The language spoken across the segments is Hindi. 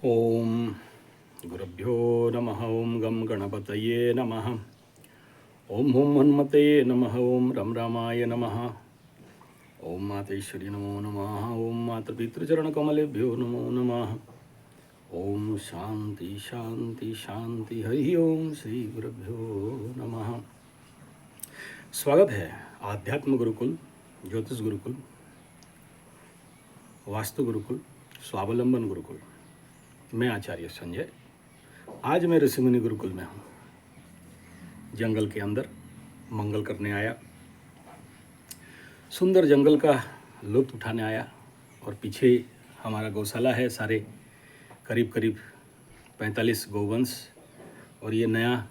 ओम गुरुभ्यो नमः। ओम गम गणपतये नमः। ओम हुम हनुमते नमः। ओम रम रामाय नमः। ओम मातेश्वरी नमो नमः। ओम मातृपितृचरणकमलेभ्यो नमो नमः। ओम शांति शांति शांति। हरि ओम श्री गुरुभ्यो नमः। स्वागत है आध्यात्म गुरुकुल, ज्योतिष गुरुकुल, वास्तु गुरुकुल, स्वावलंबन गुरुकुल। मैं आचार्य संजय। आज मैं ऋषिमुनि गुरुकुल में हूँ। जंगल के अंदर मंगल करने आया, सुंदर जंगल का लुत्फ उठाने आया। और पीछे हमारा गौशाला है, सारे करीब करीब 45 गौवंश। और ये नया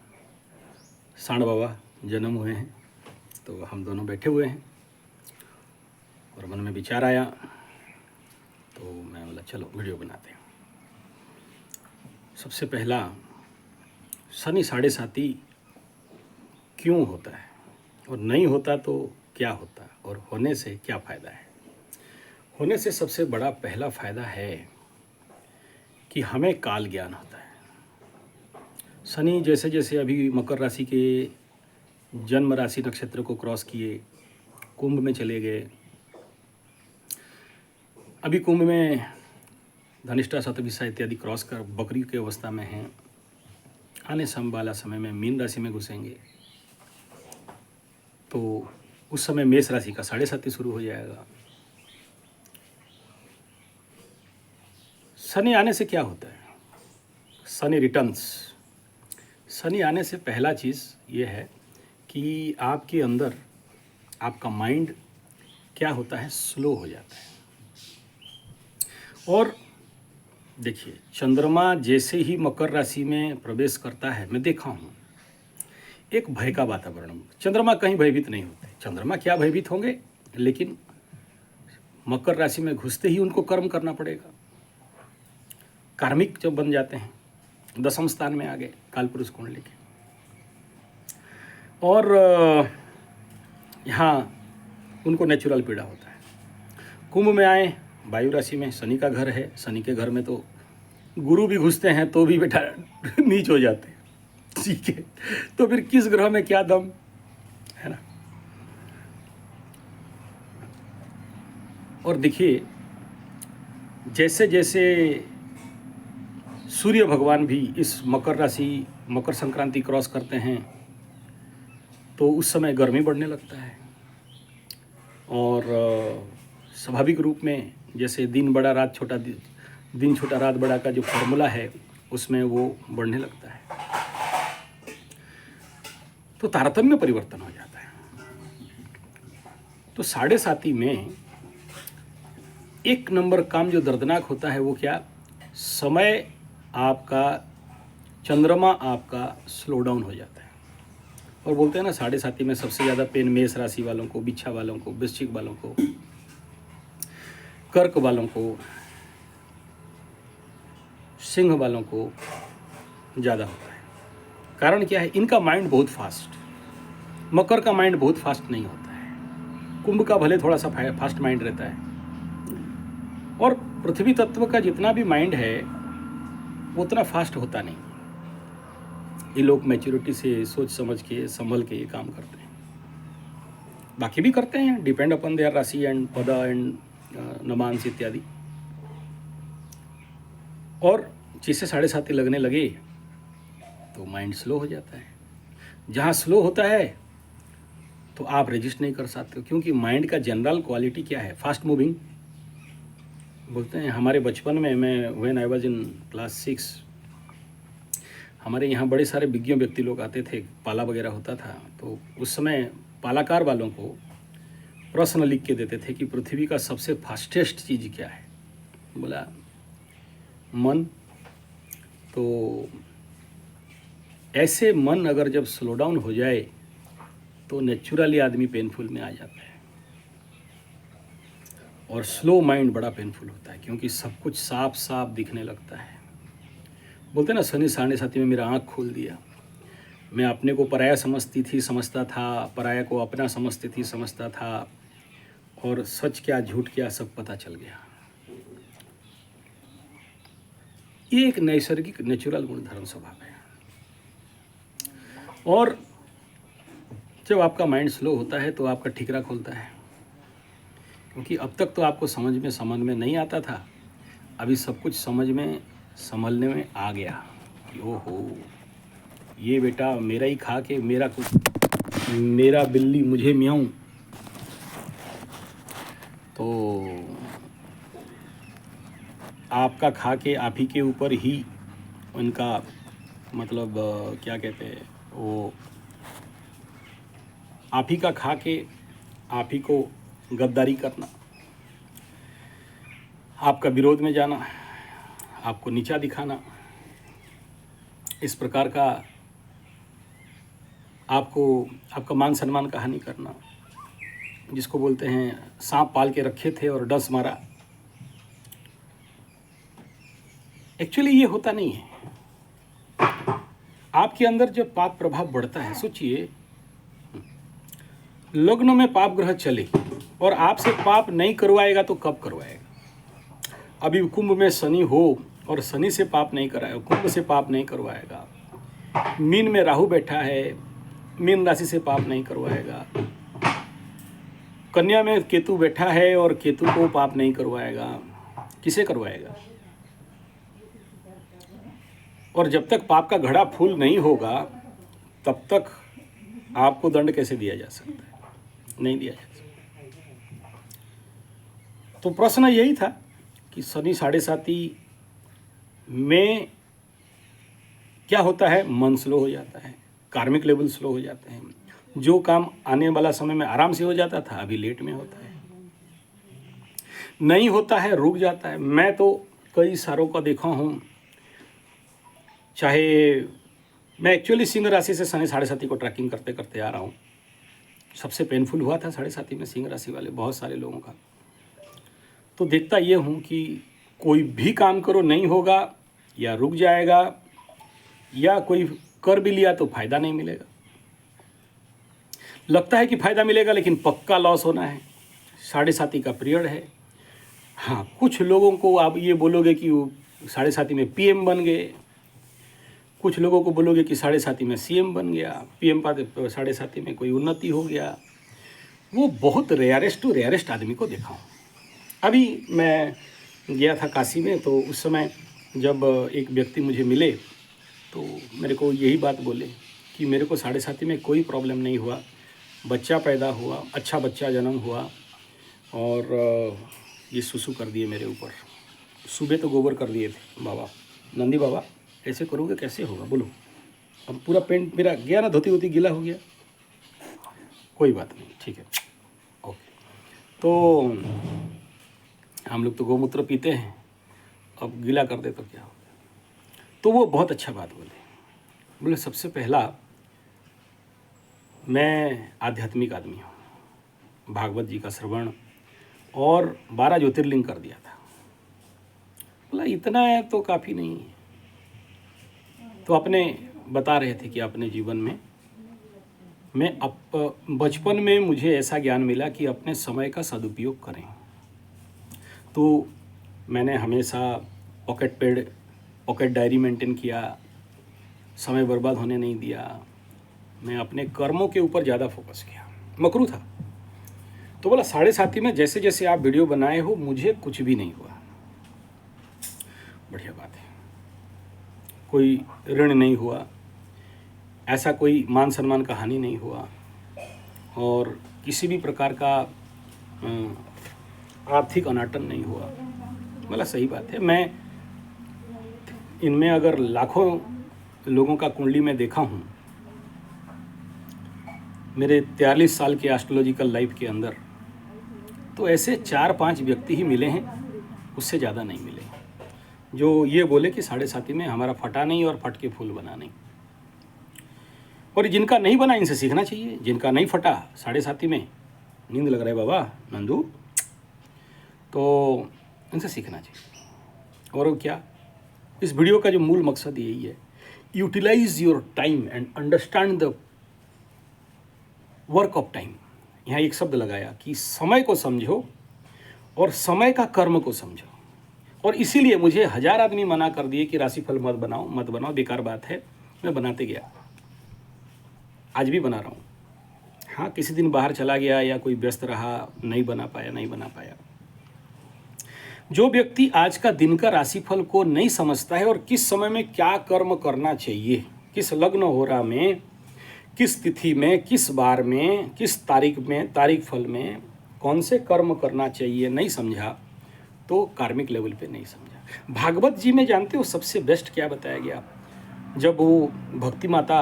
सांड बाबा जन्म हुए हैं, तो हम दोनों बैठे हुए हैं। और मन में विचार आया, तो मैं बोला चलो वीडियो बनाते हैं। सबसे पहला, शनि साढ़े साती क्यों होता है, और नहीं होता तो क्या होता, और होने से क्या फ़ायदा है। होने से सबसे बड़ा पहला फ़ायदा है कि हमें काल ज्ञान होता है। शनि जैसे जैसे अभी मकर राशि के जन्म राशि नक्षत्र को क्रॉस किए, कुंभ में चले गए। अभी कुंभ में धनिष्ठा शतभिषा इत्यादि क्रॉस कर बकरी की अवस्था में हैं। आने वाला समय में मीन राशि में घुसेंगे, तो उस समय मेष राशि का साढ़े साती शुरू हो जाएगा। शनि आने से क्या होता है? शनि रिटर्न्स। शनि आने से पहला चीज़ ये है कि आपके अंदर आपका माइंड क्या होता है, स्लो हो जाता है। और देखिए, चंद्रमा जैसे ही मकर राशि में प्रवेश करता है, मैं देखा हूँ एक भय का वातावरण। चंद्रमा कहीं भयभीत नहीं होते। चंद्रमा क्या भयभीत होंगे, लेकिन मकर राशि में घुसते ही उनको कर्म करना पड़ेगा। कार्मिक जब बन जाते हैं, 10वें स्थान में आ गए कालपुरुष कुंडली के। और यहाँ उनको नेचुरल पीड़ा होता है। कुंभ में आए, वायु राशि में, शनि का घर है। शनि के घर में तो गुरु भी घुसते हैं तो भी बेटा नीच हो जाते हैं। ठीक है, तो फिर किस ग्रह में क्या दम है ना। और देखिए, जैसे जैसे सूर्य भगवान भी इस मकर राशि, मकर संक्रांति क्रॉस करते हैं, तो उस समय गर्मी बढ़ने लगता है। और स्वाभाविक रूप में जैसे दिन बड़ा रात छोटा, दिन छोटा रात बड़ा का जो फॉर्मूला है, उसमें वो बढ़ने लगता है। तो तारतम्य परिवर्तन हो जाता है। तो साढ़े साती में एक नंबर काम जो दर्दनाक होता है वो क्या? समय आपका, चंद्रमा आपका स्लो डाउन हो जाता है। और बोलते हैं ना, साढ़े साती में सबसे ज़्यादा पेन मेष राशि वालों को, बिच्छा वालों को, वृश्चिक वालों को, कर्क वालों को, सिंह वालों को ज़्यादा होता है। कारण क्या है? इनका माइंड बहुत फास्ट। मकर का माइंड बहुत फास्ट नहीं होता है। कुंभ का भले थोड़ा सा फास्ट माइंड रहता है। और पृथ्वी तत्व का जितना भी माइंड है वो उतना फास्ट होता नहीं। ये लोग मैच्योरिटी से सोच समझ के, संभल के ये काम करते हैं। बाकी भी करते हैं, डिपेंड अपॉन देयर राशि एंड पदा एंड नमांस इत्यादि। और जिससे साढ़े साती लगने लगे तो माइंड स्लो हो जाता है। जहाँ स्लो होता है तो आप रजिस्ट नहीं कर सकते हो, क्योंकि माइंड का जनरल क्वालिटी क्या है? Fast moving. बोलते हैं हमारे बचपन में, मैं when I was in class 6, हमारे यहाँ बड़े सारे विज्ञ व्यक्ति लोग आते थे, पाला वगैरह होता था। तो उस समय पालाकार वालों को प्रश्न लिख के देते थे कि पृथ्वी का सबसे फास्टेस्ट चीज़ क्या है? बोला मन। तो ऐसे मन अगर जब स्लो डाउन हो जाए तो नेचुरली आदमी पेनफुल में आ जाता है। और स्लो माइंड बड़ा पेनफुल होता है, क्योंकि सब कुछ साफ साफ दिखने लगता है। बोलते हैं ना, शनि साढ़े साती में मेरा आँख खोल दिया। मैं अपने को पराया समझता था, पराया को अपना समझता था। और सच क्या झूठ क्या सब पता चल गया। ये एक नैसर्गिक नेचुरल गुण धर्म स्वभाव है। और जब आपका माइंड स्लो होता है तो आपका ठिकरा खोलता है, क्योंकि अब तक तो आपको समझ में नहीं आता था, अभी सब कुछ समझ में संभलने में आ गया कि ओहो, ये बेटा मेरा ही खा के मेरा बिल्ली मुझे म्याऊं। तो आपका खा के आप ही के ऊपर ही उनका मतलब क्या कहते हैं वो, आप ही का खा के आप ही को गद्दारी करना, आपका विरोध में जाना, आपको नीचा दिखाना, इस प्रकार का आपका मान सम्मान का हानि करना, जिसको बोलते हैं सांप पाल के रखे थे और डस मारा। एक्चुअली ये होता नहीं है। आपके अंदर जब पाप प्रभाव बढ़ता है, सोचिए लग्न में पाप ग्रह चले और आपसे पाप नहीं करवाएगा तो कब करवाएगा? अभी कुंभ में शनि हो और शनि से पाप नहीं कराएगा, कुंभ से पाप नहीं करवाएगा। मीन में राहु बैठा है, मीन राशि से पाप नहीं करवाएगा। कन्या में केतु बैठा है और केतु को पाप नहीं करवाएगा, किसे करवाएगा? और जब तक पाप का घड़ा फुल नहीं होगा तब तक आपको दंड कैसे दिया जा सकता है? नहीं दिया जा सकता। तो प्रश्न यही था कि शनि 7.5 में क्या होता है? मन स्लो हो जाता है, कार्मिक लेवल स्लो हो जाते हैं। जो काम आने वाला समय में आराम से हो जाता था अभी लेट में होता है, नहीं होता है, रुक जाता है। मैं तो कई सारों का देखा हूँ, चाहे मैं एक्चुअली सिंह राशि से शनि 7.5 को ट्रैकिंग करते करते आ रहा हूँ। सबसे पेनफुल हुआ था 7.5 में सिंह राशि वाले बहुत सारे लोगों का। तो देखता ये हूँ कि कोई भी काम करो नहीं होगा, या रुक जाएगा, या कोई कर भी लिया तो फायदा नहीं मिलेगा। लगता है कि फायदा मिलेगा लेकिन पक्का लॉस होना है। 7.5 का पीरियड है। हाँ, कुछ लोगों को आप ये बोलोगे कि वो 7.5 में पीएम बन गए, कुछ लोगों को बोलोगे कि 7.5 में सीएम बन गया, पीएम पद 7.5 में कोई उन्नति हो गया। वो बहुत रेयरेस्ट टू रेयरेस्ट आदमी को देखा हूँ। अभी मैं गया था काशी में, तो उस समय जब एक व्यक्ति मुझे मिले तो मेरे को यही बात बोले कि मेरे को 7.5 में कोई प्रॉब्लम नहीं हुआ, बच्चा पैदा हुआ, अच्छा बच्चा जन्म हुआ, और ये सुसु कर दिए मेरे ऊपर। सुबह तो गोबर कर दिए थे बाबा, नंदी बाबा ऐसे करोगे कैसे होगा बोलो? अब पूरा पेंट मेरा गया ना, धोती वोती गीला हो गया। कोई बात नहीं, ठीक है, ओके। तो हम लोग तो गोमूत्र पीते हैं, अब गीला कर दे तो क्या होगा? तो वो बहुत अच्छा बात बोले सबसे पहला मैं आध्यात्मिक आदमी हूँ, भागवत जी का श्रवण और 12 ज्योतिर्लिंग कर दिया था। बोला इतना है तो काफ़ी नहीं है। तो अपने बता रहे थे कि अपने जीवन में मैं बचपन में मुझे ऐसा ज्ञान मिला कि अपने समय का सदुपयोग करें। तो मैंने हमेशा पॉकेट डायरी मेंटेन किया, समय बर्बाद होने नहीं दिया। मैं अपने कर्मों के ऊपर ज़्यादा फोकस किया, मकरू था। तो बोला 7.5 में जैसे जैसे आप वीडियो बनाए हो मुझे कुछ भी नहीं हुआ। बढ़िया बात है, कोई ऋण नहीं हुआ, ऐसा कोई मान सम्मान का हानि नहीं हुआ, और किसी भी प्रकार का आर्थिक अनाटन नहीं हुआ। मतलब सही बात है। मैं इनमें अगर लाखों लोगों का कुंडली में देखा हूँ, मेरे 43 साल के एस्ट्रोलॉजिकल लाइफ के अंदर, तो ऐसे 4-5 व्यक्ति ही मिले हैं, उससे ज़्यादा नहीं मिले, जो ये बोले कि 7.5 में हमारा फटा नहीं और फट के फूल बना नहीं। और जिनका नहीं बना इनसे सीखना चाहिए। जिनका नहीं फटा 7.5 में, नींद लग रहा है बाबा नंदू, तो इनसे सीखना चाहिए। और क्या, इस वीडियो का जो मूल मकसद यही है, utilise your time and understand the work of time. यहाँ एक शब्द लगाया कि समय को समझो और समय का कर्म को समझो। और इसीलिए मुझे 1000 आदमी मना कर दिए कि राशिफल मत बनाओ, बेकार बात है। मैं बनाते गया, आज भी बना रहा हूँ। हाँ, किसी दिन बाहर चला गया या कोई व्यस्त रहा, नहीं बना पाया। जो व्यक्ति आज का दिन का राशिफल को नहीं समझता है और किस समय में क्या कर्म करना चाहिए, किस लग्न होरा में, किस तिथि में, किस बार में, किस तारीख फल में कौन से कर्म करना चाहिए नहीं समझा, तो कार्मिक लेवल पे नहीं समझा। भागवत जी में जानते हो सबसे बेस्ट क्या बताया गया? जब वो भक्ति माता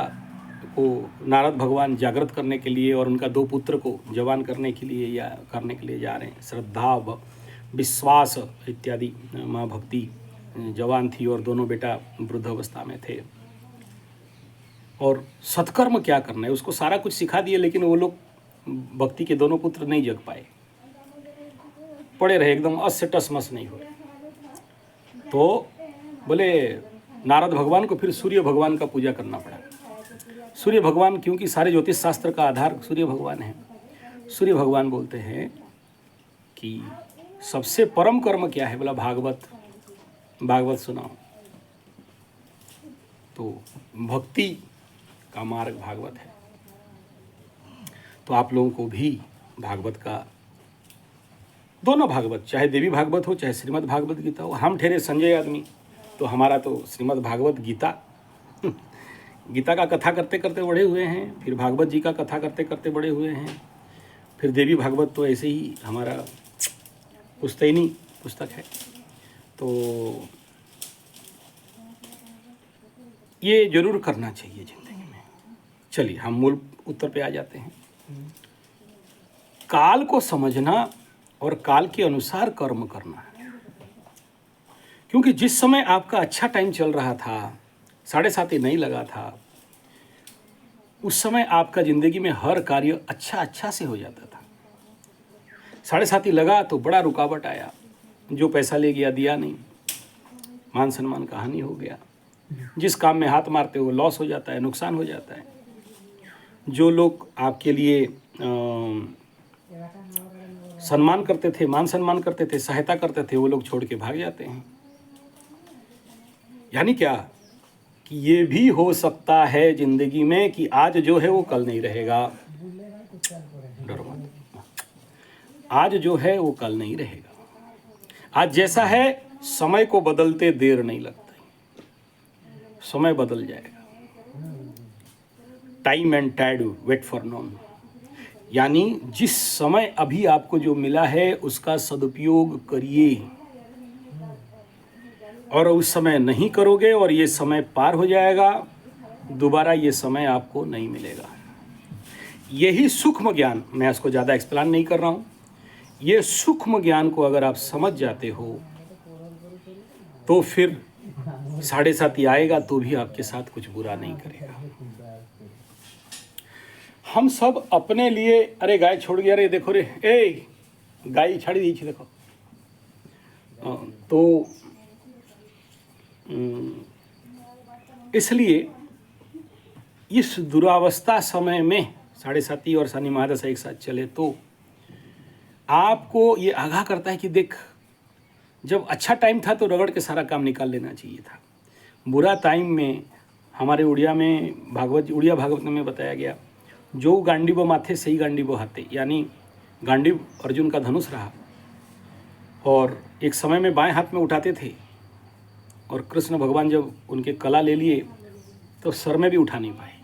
को नारद भगवान जागृत करने के लिए और उनका 2 पुत्र को जवान करने के लिए जा रहे हैं, श्रद्धा विश्वास इत्यादि, माँ भक्ति जवान थी और दोनों बेटा वृद्ध अवस्था में थे, और सत्कर्म क्या करना है उसको सारा कुछ सिखा दिए, लेकिन वो लोग भक्ति के दोनों पुत्र नहीं जग पाए, पड़े रहे, एकदम अस से टस मस नहीं हुए। तो बोले नारद भगवान को फिर सूर्य भगवान का पूजा करना पड़ा। सूर्य भगवान, क्योंकि सारे ज्योतिष शास्त्र का आधार सूर्य भगवान है। सूर्य भगवान बोलते हैं कि सबसे परम कर्म क्या है? बोला भागवत सुनाओ। तो भक्ति का मार्ग भागवत है। तो आप लोगों को भी भागवत का, दोनों भागवत, चाहे देवी भागवत हो चाहे श्रीमद् भागवत गीता हो, हम ठहरे संजय आदमी, तो हमारा तो श्रीमद् भागवत गीता गीता का कथा करते करते बड़े हुए हैं, फिर भागवत जी का कथा करते करते बड़े हुए हैं, फिर देवी भागवत तो ऐसे ही हमारा पुस्तैनी पुस्तक है। तो ये जरूर करना चाहिए जिंदगी में। चलिए हम मूल उत्तर पे आ जाते हैं। काल को समझना और काल के अनुसार कर्म करना है। क्योंकि जिस समय आपका अच्छा टाइम चल रहा था, 7:30 नहीं लगा था, उस समय आपका जिंदगी में हर कार्य अच्छा से हो जाता था। 7:30 लगा तो बड़ा रुकावट आया, जो पैसा ले गया दिया नहीं, मान सम्मान का हानि हो गया, जिस काम में हाथ मारते हो लॉस हो जाता है, नुकसान हो जाता है। जो लोग आपके लिए सम्मान करते थे, मान सम्मान करते थे, सहायता करते थे, वो लोग छोड़ के भाग जाते हैं। यानी क्या कि ये भी हो सकता है जिंदगी में कि आज जो है वो कल नहीं रहेगा। डरो मत, आज जो है वो कल नहीं रहेगा। आज जैसा है, समय को बदलते देर नहीं लगता, समय बदल जाएगा। Time and tide wait for none. यानी जिस समय अभी आपको जो मिला है उसका सदुपयोग करिए, और उस समय नहीं करोगे और ये समय पार हो जाएगा, दोबारा ये समय आपको नहीं मिलेगा। यही सूक्ष्म ज्ञान, मैं इसको ज़्यादा एक्सप्लेन नहीं कर रहा हूँ, ये सूक्ष्म ज्ञान को अगर आप समझ जाते हो तो फिर 7:30 आएगा तो भी आपके साथ कुछ बुरा नहीं करेगा। हम सब अपने लिए, अरे गाय छोड़ गया रे, देखो रे, ए गाय छाड़ी दी थी देखो, तो इसलिए इस दुरावस्था समय में 7:30 और शनि महादशा एक साथ चले तो आपको ये आगाह करता है कि देख, जब अच्छा टाइम था तो रगड़ के सारा काम निकाल लेना चाहिए था। बुरा टाइम में हमारे उड़िया भागवत में बताया गया, जो गांडीव माथे सही गांडीव हाथे, यानी गांडीव अर्जुन का धनुष रहा और एक समय में बाएं हाथ में उठाते थे, और कृष्ण भगवान जब उनके कला ले लिए तो सर में भी उठा नहीं पाए।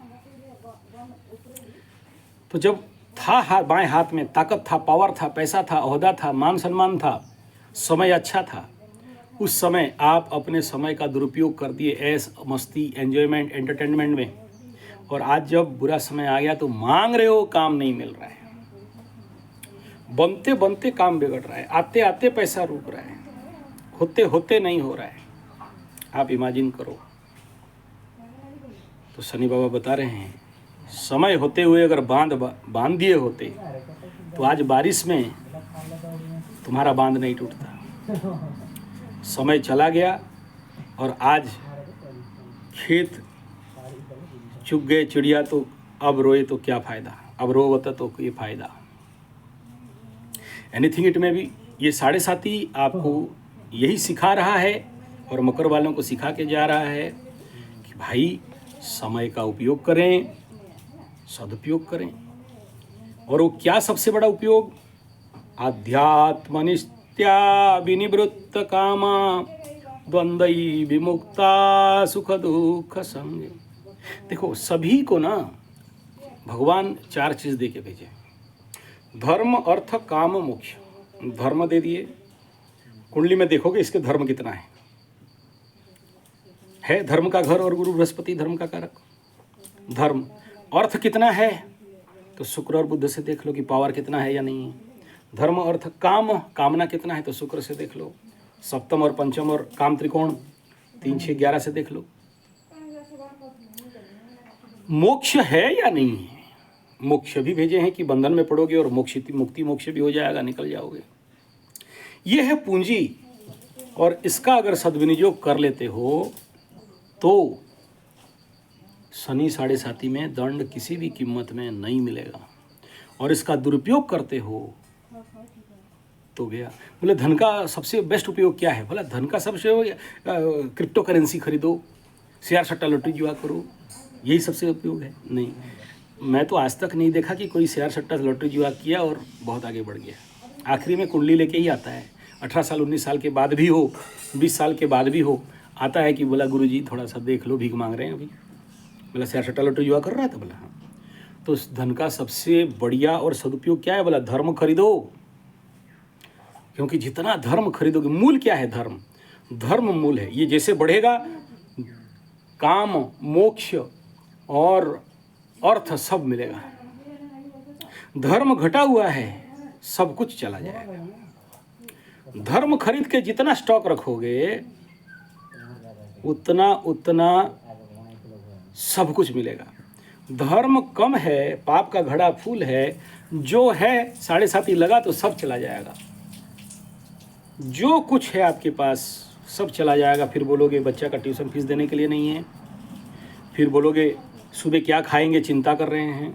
तो जब था बाएं हाथ में ताकत था, पावर था, पैसा था, ओहदा था, मान सम्मान था, समय अच्छा था, उस समय आप अपने समय का दुरुपयोग कर दिए ऐश मस्ती, एंजॉयमेंट, एंटरटेनमेंट में, और आज जब बुरा समय आ गया तो मांग रहे हो, काम नहीं मिल रहा है, बनते बनते काम बिगड़ रहा है, आते आते पैसा रुक रहा है, होते होते नहीं हो रहा है। आप इमेजिन करो। तो शनि बाबा बता रहे हैं, समय होते हुए अगर बांध दिए होते तो आज बारिश में तुम्हारा बांध नहीं टूटता। समय चला गया और आज खेत चुग गए, चिड़िया तो अब रोए तो क्या फ़ायदा, अब रो बता तो ये फ़ायदा। एनीथिंग इट में भी ये 7:30 आपको यही सिखा रहा है और मकर वालों को सिखा के जा रहा है कि भाई समय का उपयोग करें, सदुपयोग करें। और वो क्या सबसे बड़ा उपयोग? आध्यात्मनिष्ठा विनिवृत्त कामा द्वंद्वई विमुक्ता सुख दुख संग। देखो सभी को ना भगवान 4 चीज दे के भेजे, धर्म अर्थ काम मोक्ष। धर्म दे दिए, कुंडली में देखोगे इसके धर्म कितना है धर्म का घर और गुरु बृहस्पति धर्म का कारक। धर्म अर्थ कितना है तो शुक्र और बुध से देख लो कि पावर कितना है या नहीं है। धर्म अर्थ काम, कामना कितना है तो शुक्र से देख लो। सप्तम और पंचम और काम त्रिकोण 3 6 11 से देख लो। मोक्ष है या नहीं है? मोक्ष भी भेजे हैं कि बंधन में पड़ोगे और मुक्ति मोक्ष भी हो जाएगा, निकल जाओगे। यह है पूंजी, और इसका अगर सद्विनियोग कर लेते हो तो शनि 7.5 में दंड किसी भी कीमत में नहीं मिलेगा। और इसका दुरुपयोग करते हो तो गया। बोले धन का सबसे बेस्ट उपयोग क्या है? बोला धन का सबसे क्रिप्टो करेंसी खरीदो, शेयर सट्टा लॉटरी जुआ करो, यही सबसे उपयोग है? नहीं, मैं तो आज तक नहीं देखा कि कोई शेयर सट्टा लॉटरी जुआ किया और बहुत आगे बढ़ गया। आखिरी में कुंडली लेके ही आता है। 18 साल 19 साल के बाद भी हो, 20 साल के बाद भी हो, आता है कि बोला गुरुजी थोड़ा सा देख लो, भीख मांग रहे हैं अभी। बोला शेयर सट्टा लॉटरी जुआ कर रहा था? बोला हाँ। तो उस धन का सबसे बढ़िया और सदुपयोग क्या है? बोला धर्म खरीदो, क्योंकि जितना धर्म खरीदोगे, मूल क्या है? धर्म मूल है। ये जैसे बढ़ेगा काम मोक्ष और अर्थ सब मिलेगा। धर्म घटा हुआ है, सब कुछ चला जाएगा। धर्म खरीद के जितना स्टॉक रखोगे उतना सब कुछ मिलेगा। धर्म कम है, पाप का घड़ा फूल है, जो है 7.5 लगा तो सब चला जाएगा। जो कुछ है आपके पास सब चला जाएगा। फिर बोलोगे बच्चा का ट्यूशन फीस देने के लिए नहीं है, फिर बोलोगे सुबह क्या खाएंगे चिंता कर रहे हैं।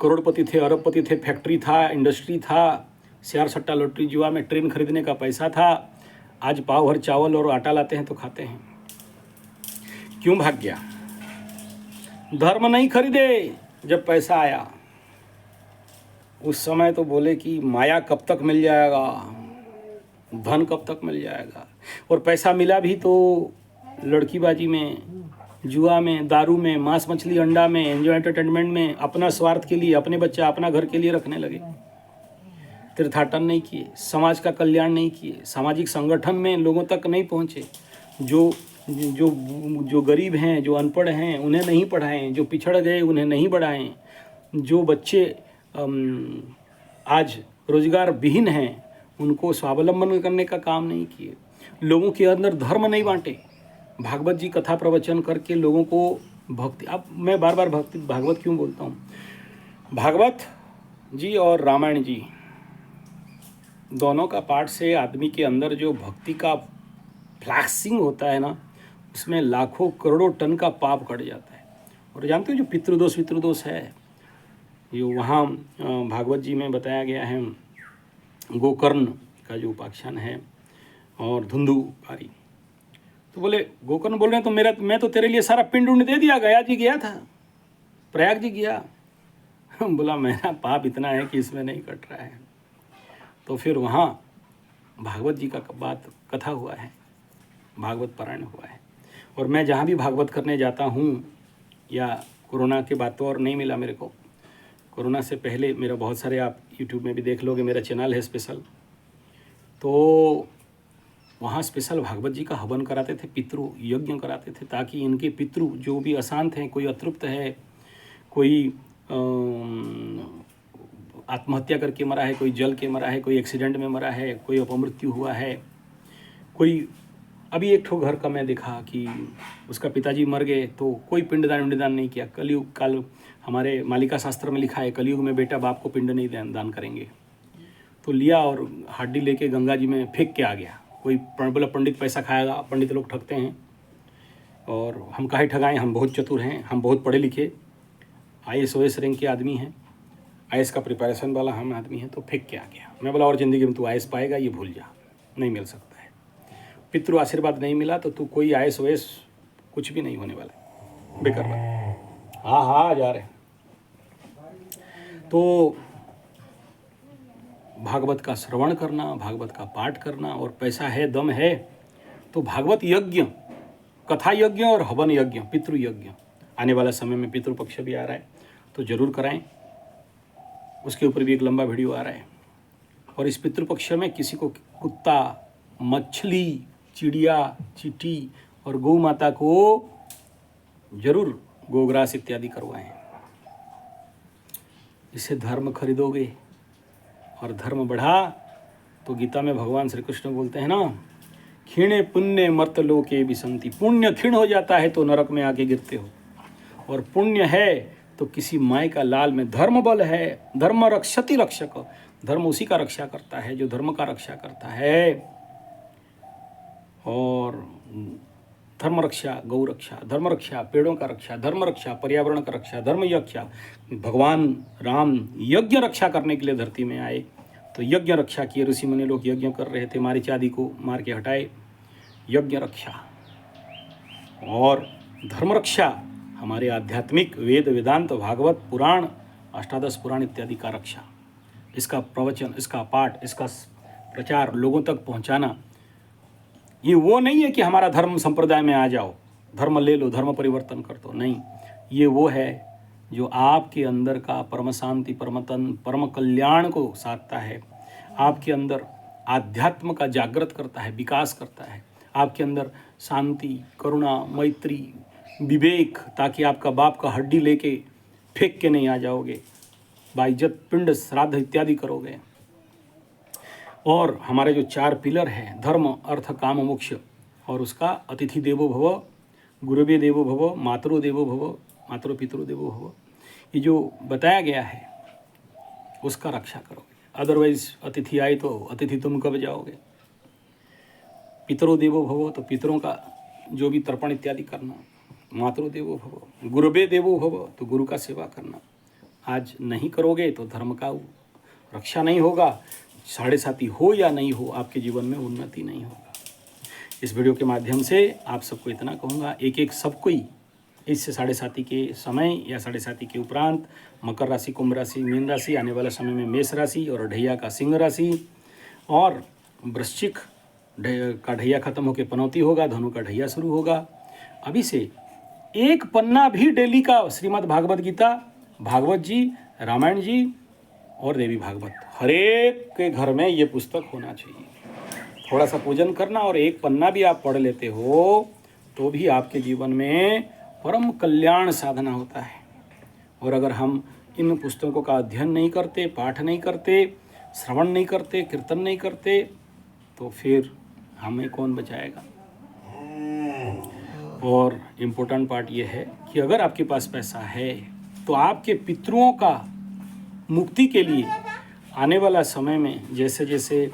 करोड़पति थे, अरबपति थे, फैक्ट्री था, इंडस्ट्री था, शेयर सट्टा लॉटरी जुआ में ट्रेन खरीदने का पैसा था, आज पाव भर चावल और आटा लाते हैं तो खाते हैं। क्यों भाग गया? धर्म नहीं खरीदे। जब पैसा आया उस समय तो बोले कि माया कब तक मिल जाएगा, धन कब तक मिल जाएगा। और पैसा मिला भी तो लड़कीबाजी में, जुआ में, दारू में, मांस मछली अंडा में, एंजॉय एंटरटेनमेंट में, अपना स्वार्थ के लिए, अपने बच्चा अपना घर के लिए रखने लगे। तीर्थाटन नहीं किए, समाज का कल्याण नहीं किए, सामाजिक संगठन में लोगों तक नहीं पहुँचे। जो गरीब हैं, जो अनपढ़ हैं उन्हें नहीं पढ़ाएं, जो पिछड़ गए उन्हें नहीं बढ़ाएं, जो बच्चे आज रोजगार विहीन हैं उनको स्वावलंबन करने का काम नहीं किए। लोगों के अंदर धर्म नहीं बांटे। भागवत जी कथा प्रवचन करके लोगों को भक्ति, अब मैं बार बार भागवत क्यों बोलता हूँ? भागवत जी और रामायण जी दोनों का पाठ से आदमी के अंदर जो भक्ति का फ्लैक्सिंग होता है ना, उसमें लाखों करोड़ों टन का पाप कट जाता है। और जानते हो जो पितृदोष है, ये वहाँ भागवत जी में बताया गया है। गोकर्ण का जो उपाख्यान है और धुंधुकारी, तो बोले गोकर्ण बोल रहे हैं तो मैं तो तेरे लिए सारा पिंड उंड दे दिया, गया जी गया था, प्रयाग जी गया। बोला मेरा पाप इतना है कि इसमें नहीं कट रहा है। तो फिर वहाँ भागवत जी का बात कथा हुआ है, भागवत पारायण हुआ है। और मैं जहाँ भी भागवत करने जाता हूँ, या कोरोना के बाद तो और नहीं मिला मेरे को, कोरोना से पहले मेरा बहुत सारे, आप यूट्यूब में भी देख लोगे, मेरा चैनल है स्पेशल, तो वहाँ स्पेशल भागवत जी का हवन कराते थे, पितृ यज्ञ कराते थे, ताकि इनके पितृ जो भी अशांत हैं, कोई अतृप्त है, कोई आत्महत्या करके मरा है, कोई जल के मरा है, कोई एक्सीडेंट में मरा है, कोई अपमृत्यु हुआ है, कोई अभी एक ठो घर का मैं देखा कि उसका पिताजी मर गए तो कोई पिंडदान नहीं किया। कलयुग काल, हमारे मालिका शास्त्र में लिखा है कलयुग में बेटा बाप को पिंड नहीं दान करेंगे। तो लिया और हड्डी लेके गंगा जी में फेंक के आ गया। कोई बोला पंडित पैसा खाएगा, पंडित लोग ठगते हैं, और हम काहे ठगाएं, हम बहुत चतुर हैं, हम बहुत पढ़े लिखे IAS OS रैंक के आदमी हैं, IAS का प्रिपरेशन वाला हम आदमी हैं, तो फेंक के आ गया। मैं बोला और ज़िंदगी में तू IAS पाएगा, ये भूल जा, नहीं मिल सकता है। पितृ आशीर्वाद नहीं मिला तो तू कोई आयस वयस कुछ भी नहीं होने वाला है, बेकार बात। हाँ हाँ जा रहे हैं। तो भागवत का श्रवण करना, भागवत का पाठ करना, और पैसा है दम है तो भागवत यज्ञ, कथा यज्ञ और हवन यज्ञ, पितृ यज्ञ, आने वाला समय में पितृपक्ष भी आ रहा है तो जरूर कराएं। उसके ऊपर भी एक लंबा वीडियो आ रहा है। और इस पितृपक्ष में किसी को कुत्ता, मछली, चिड़िया, चींटी और गौ माता को जरूर गोग्रास इत्यादि करवाएं। इससे धर्म खरीदोगे और धर्म बढ़ा तो गीता में भगवान श्री कृष्ण बोलते हैं ना, क्षीणे पुण्य मर्त लोके विसंति, पुण्य क्षीण हो जाता है तो नरक में आके गिरते हो, और पुण्य है तो किसी माय का लाल में धर्म बल है। धर्म रक्षति रक्षक, धर्म उसी का रक्षा करता है जो धर्म का रक्षा करता है। और धर्म रक्षा, गौ रक्षा, धर्म रक्षा, पेड़ों का रक्षा, धर्म रक्षा, पर्यावरण का रक्षा, धर्म रक्षा। भगवान राम यज्ञ रक्षा करने के लिए धरती में आए तो यज्ञ रक्षा किए। ऋषि मुनि लोग यज्ञ कर रहे थे, मारीच आदि को मार के हटाए, यज्ञ रक्षा। और धर्म रक्षा हमारे आध्यात्मिक वेद वेदांत भागवत पुराण, अष्टादश पुराण इत्यादि का रक्षा, इसका प्रवचन, इसका पाठ, इसका प्रचार लोगों तक पहुंचाना। ये वो नहीं है कि हमारा धर्म संप्रदाय में आ जाओ, धर्म ले लो, धर्म परिवर्तन कर दो, नहीं। ये वो है जो आपके अंदर का परम शांति, परम कल्याण को साधता है, आपके अंदर आध्यात्म का जागृत करता है, विकास करता है, आपके अंदर शांति, करुणा, मैत्री, विवेक, ताकि आपका बाप का हड्डी लेके फेंक के नहीं आ जाओगे, बाइज्जत पिंड श्राद्ध इत्यादि करोगे। और हमारे जो 4 पिलर हैं, धर्म अर्थ काम मोक्ष, और उसका अतिथि देवो भव, गुरुवे देवो भव, मातरो देवो भव, मातरो पितरो देवो भव, ये जो बताया गया है उसका रक्षा करोगे। अदरवाइज अतिथि आए तो अतिथि तुम कब जाओगे। पितरो देवो भव, तो पितरों का जो भी तर्पण इत्यादि करना। मातरो देवो भव, गुरुवे देवो भव, तो गुरु का सेवा करना। आज नहीं करोगे तो धर्म का रक्षा नहीं होगा। साढ़े साथी हो या नहीं हो, आपके जीवन में उन्नति नहीं होगा। इस वीडियो के माध्यम से आप सबको इतना कहूँगा, एक एक सब कोई इससे साढ़े साथी के समय या साढ़े साथी के उपरांत मकर राशि, कुंभ राशि, मीन राशि, आने वाला समय में मेष राशि, और ढैया का सिंह राशि, और वृश्चिक का ढैया खत्म होकर पनौती होगा, धनु का ढैया शुरू होगा। अभी से एक पन्ना भी डेली का श्रीमद् भागवत गीता, भागवत जी, रामायण जी और देवी भागवत, हर एक के घर में ये पुस्तक होना चाहिए। थोड़ा सा पूजन करना और एक पन्ना भी आप पढ़ लेते हो तो भी आपके जीवन में परम कल्याण साधना होता है। और अगर हम इन पुस्तकों का अध्ययन नहीं करते, पाठ नहीं करते, श्रवण नहीं करते, कीर्तन नहीं करते, तो फिर हमें कौन बचाएगा। और इम्पोर्टेंट पार्ट ये है कि अगर आपके पास पैसा है तो आपके पितरों का मुक्ति के लिए आने वाला समय में जैसे जैसे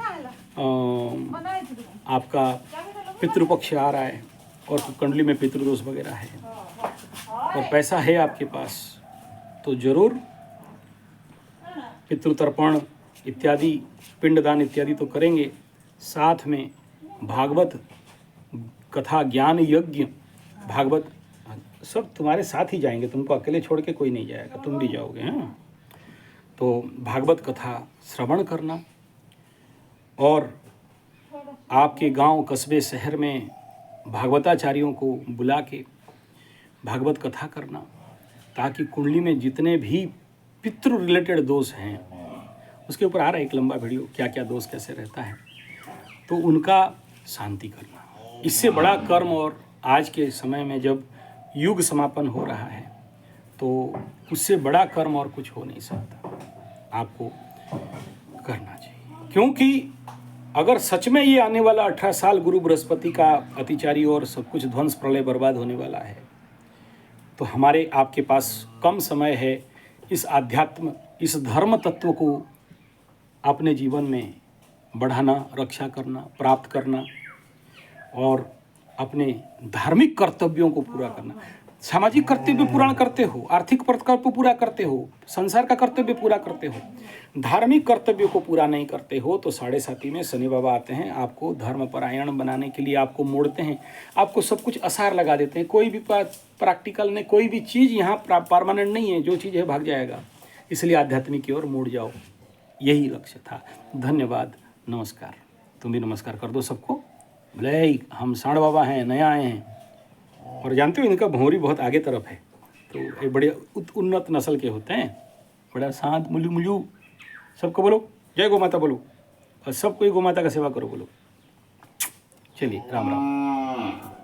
आपका पितृपक्ष आ रहा है और कुंडली में पितृदोष वगैरह है और पैसा है आपके पास, तो जरूर पितृतर्पण इत्यादि, पिंडदान इत्यादि तो करेंगे। साथ में भागवत कथा, ज्ञान यज्ञ, भागवत सब तुम्हारे साथ ही जाएंगे, तुमको अकेले छोड़ के कोई नहीं जाएगा, तुम भी जाओगे। हाँ, तो भागवत कथा श्रवण करना और आपके गांव, कस्बे, शहर में भागवताचार्यों को बुला के भागवत कथा करना, ताकि कुंडली में जितने भी पितृ रिलेटेड दोष हैं, उसके ऊपर आ रहा है एक लंबा वीडियो, क्या क्या दोष कैसे रहता है, तो उनका शांति करना। इससे बड़ा कर्म, और आज के समय में जब युग समापन हो रहा है तो उससे बड़ा कर्म और कुछ हो नहीं सकता, आपको करना चाहिए। क्योंकि अगर सच में ये आने वाला 18 साल गुरु बृहस्पति का अतिचारी और सब कुछ ध्वंस प्रलय बर्बाद होने वाला है, तो हमारे आपके पास कम समय है इस आध्यात्म, इस धर्म तत्व को अपने जीवन में बढ़ाना, रक्षा करना, प्राप्त करना और अपने धार्मिक कर्तव्यों को पूरा करना। सामाजिक कर्तव्य पूरा करते हो, आर्थिक कर्तव्य पूरा करते हो, संसार का कर्तव्य पूरा करते हो, धार्मिक कर्तव्यों को पूरा नहीं करते हो, तो 7.5 में शनि बाबा आते हैं, आपको धर्मपरायण बनाने के लिए आपको मोड़ते हैं, आपको सब कुछ आसार लगा देते हैं। कोई भी प्रैक्टिकल नहीं, कोई भी चीज़ यहाँ परमानेंट नहीं है, जो चीज़ है भाग जाएगा। इसलिए आध्यात्मिक की ओर मुड़ जाओ, यही लक्ष्य था। धन्यवाद, नमस्कार। तुम भी नमस्कार कर दो सबको। भले हम सांड बाबा हैं, नया आए हैं, और जानते हो इनका भौरी बहुत आगे तरफ है, तो ये बड़े उन्नत नस्ल के होते हैं, बड़ा शांत मुलू मुलू। सबको बोलो जय गौ माता बोलो, और सबको गौ माता का सेवा करो बोलो। चलिए, राम राम।